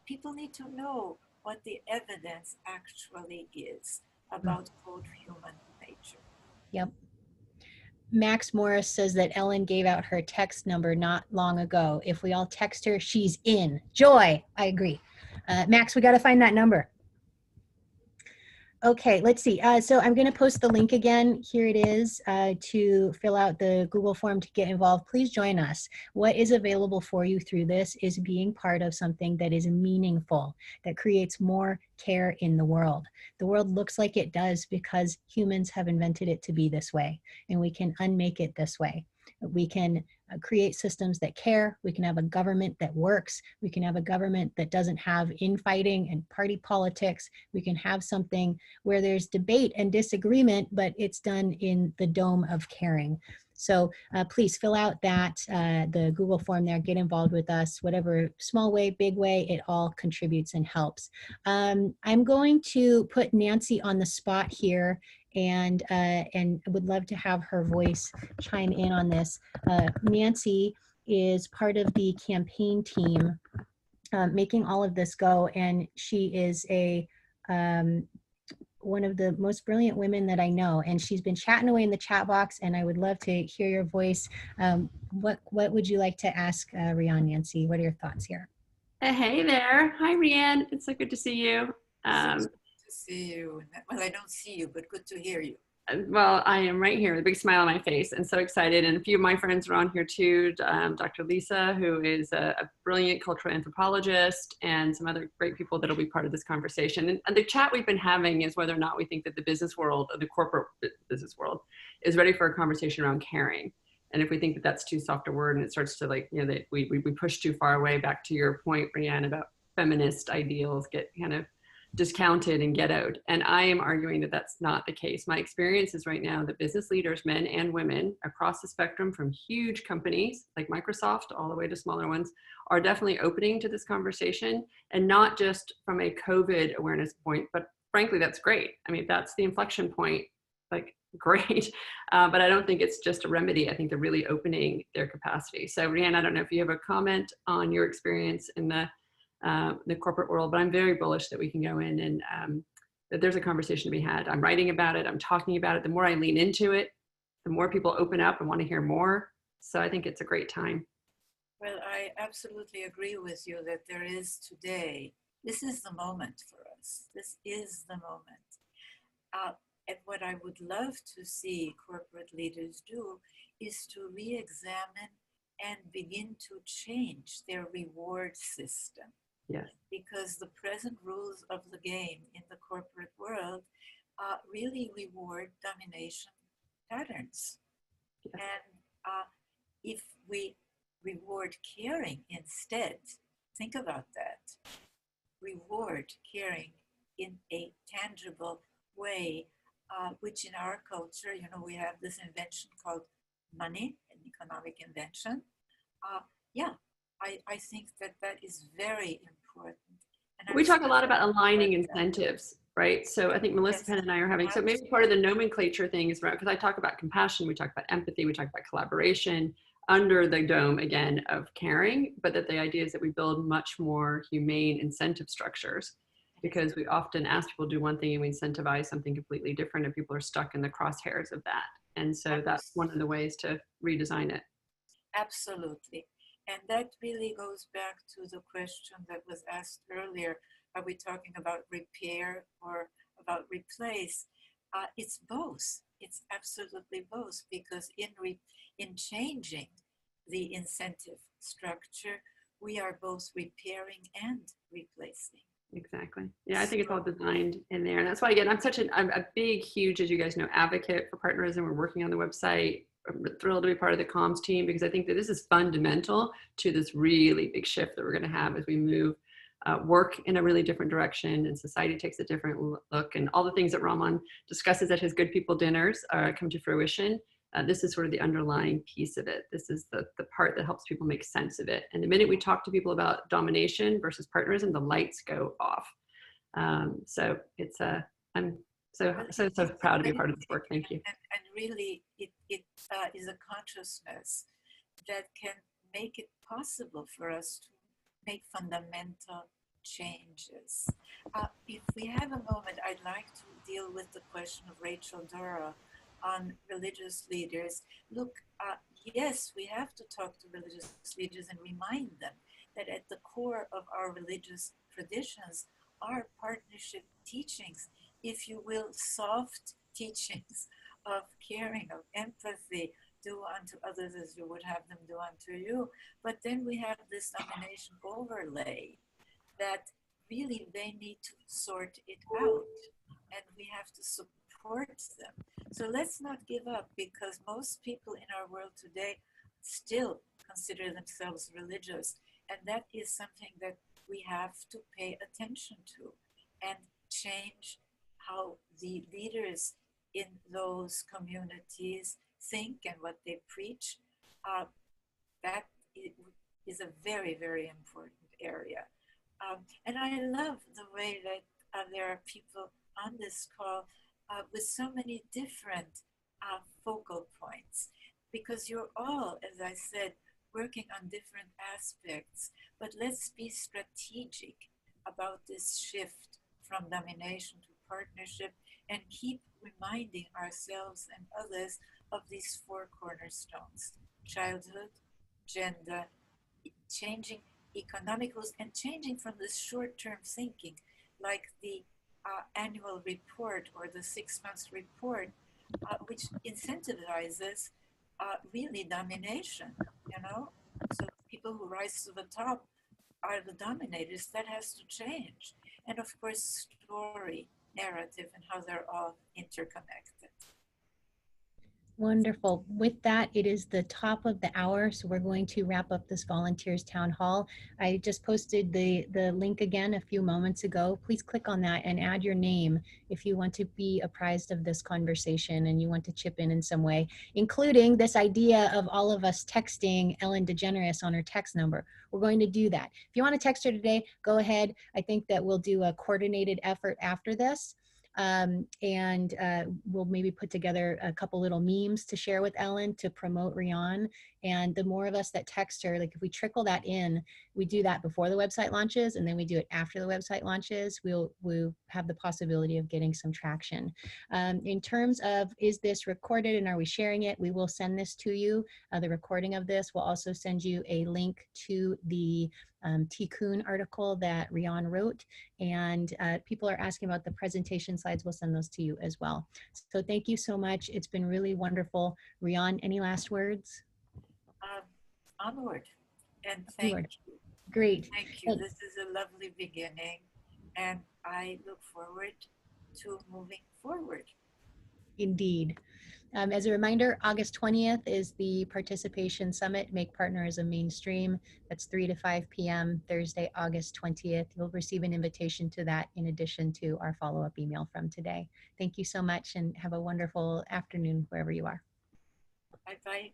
people need to know what the evidence actually is about, quote, human nature. Yep. Max Morris says that Ellen gave out her text number not long ago. If we all text her, she's in. Joy, I agree. Max, we got to find that number. Okay, let's see. So I'm going to post the link again. Here it is to fill out the Google form to get involved. Please join us. What is available for you through this is being part of something that is meaningful, that creates more care in the world. The world looks like it does because humans have invented it to be this way, and we can unmake it this way. We can create systems that care. We can have a government that works. We can have a government that doesn't have infighting and party politics. We can have something where there's debate and disagreement, but it's done in the dome of caring. So please fill out that, the Google form there, get involved with us, whatever small way, big way, it all contributes and helps. I'm going to put Nancy on the spot here, and would love to have her voice chime in on this. Nancy is part of the campaign team making all of this go, and she is a one of the most brilliant women that I know, and she's been chatting away in the chat box, and I would love to hear your voice. What would you like to ask Rian, Nancy? What are your thoughts here? Hey there. Hi, Rian. It's so good to see you. Good to see you. Well, I don't see you, but good to hear you. Well, I am right here with a big smile on my face and so excited. And a few of my friends are on here too. Dr. Lisa, who is a brilliant cultural anthropologist, and some other great people that will be part of this conversation. And the chat we've been having is whether or not we think that the business world, or the corporate business world, is ready for a conversation around caring. And if we think that that's too soft a word and it starts to, like, you know, that we push too far away, back to your point, Rian, about feminist ideals get kind of discounted and get out. And I am arguing that that's not the case. My experience is right now that business leaders, men and women across the spectrum, from huge companies like Microsoft all the way to smaller ones, are definitely opening to this conversation, and not just from a COVID awareness point, but frankly, that's great. I mean, that's the inflection point, like, great. But I don't think it's just a remedy. I think they're really opening their capacity. So Rian, I don't know if you have a comment on your experience in the corporate world, but I'm very bullish that we can go in and that there's a conversation to be had. I'm writing about it. I'm talking about it. The more I lean into it, the more people open up and want to hear more. So I think it's a great time. Well, I absolutely agree with you that there is today, this is the moment for us. This is the moment. And what I would love to see corporate leaders do is to re-examine and begin to change their reward system. Yes. Because the present rules of the game in the corporate world really reward domination patterns. Yes. And if we reward caring instead, think about that. Reward caring in a tangible way, which in our culture, you know, we have this invention called money, an economic invention. I think that that is very important. And We I'm talk a lot so about aligning glad that- incentives, right? So I think Melissa Yes, Penn and I are having, so maybe part of the nomenclature thing is around, because I talk about compassion, we talk about empathy, we talk about collaboration under the dome, again, of caring, but that the idea is that we build much more humane incentive structures, because we often ask people to do one thing and we incentivize something completely different, and people are stuck in the crosshairs of that. And so that's one of the ways to redesign it. Absolutely. And that really goes back to the question that was asked earlier. Are we talking about repair or about replace? It's both. It's absolutely both, because in changing the incentive structure, we are both repairing and replacing. Exactly. Yeah, I think it's all designed in there. And that's why, again, I'm a big, huge, as you guys know, advocate for partnerism. We're working on the website. I'm thrilled to be part of the comms team, because I think that this is fundamental to this really big shift that we're going to have as we move work in a really different direction, and society takes a different look, and all the things that Rahman discusses at his Good People dinners come to fruition. This is sort of the underlying piece of it. This is the part that helps people make sense of it. And the minute we talk to people about domination versus partnerism, the lights go off. So it's I'm so proud to be part of this work. Thank you. And really, it is a consciousness that can make it possible for us to make fundamental changes. If we have a moment, I'd like to deal with the question of Rachel Dura on religious leaders. Look, yes, we have to talk to religious leaders and remind them that at the core of our religious traditions are partnership teachings, if you will, soft teachings of caring, of empathy, do unto others as you would have them do unto you. But then we have this domination overlay that really they need to sort it out, and we have to support them. So let's not give up, because most people in our world today still consider themselves religious, and that is something that we have to pay attention to and change how the leaders in those communities think and what they preach. That is a very, very important area. And I love the way that there are people on this call with so many different focal points, because you're all, as I said, working on different aspects. But let's be strategic about this shift from domination to partnership, and keep reminding ourselves and others of these four cornerstones: childhood, gender, changing economic rules, and changing from this short-term thinking, like the annual report or the 6 months report, which incentivizes really domination, you know? So people who rise to the top are the dominators. That has to change. And of course, story, narrative, and how they're all interconnected. Wonderful. With that, it is the top of the hour, so we're going to wrap up this Volunteers Town Hall. I just posted the link again a few moments ago. Please click on that and add your name if you want to be apprised of this conversation and you want to chip in some way, including this idea of all of us texting Ellen DeGeneres on her text number. We're going to do that. If you want to text her today, go ahead. I think that we'll do a coordinated effort after this. We'll maybe put together a couple little memes to share with Ellen to promote Rian. And the more of us that text her, like if we trickle that in, we do that before the website launches, and then we do it after the website launches, we'll have the possibility of getting some traction. In terms of, is this recorded and are we sharing it? We will send this to you, the recording of this. We'll also send you a link to the Tikkun article that Rian wrote, and people are asking about the presentation slides. We'll send those to you as well. So thank you so much. It's been really wonderful. Rian, any last words? Onward, and thank you. Great. Thank you. This is a lovely beginning, and I look forward to moving forward. Indeed. As a reminder, August 20th is the Participation Summit, Make Partnerism Mainstream. That's 3 to 5 p.m. Thursday, August 20th. You'll receive an invitation to that in addition to our follow-up email from today. Thank you so much, and have a wonderful afternoon wherever you are. Bye-bye.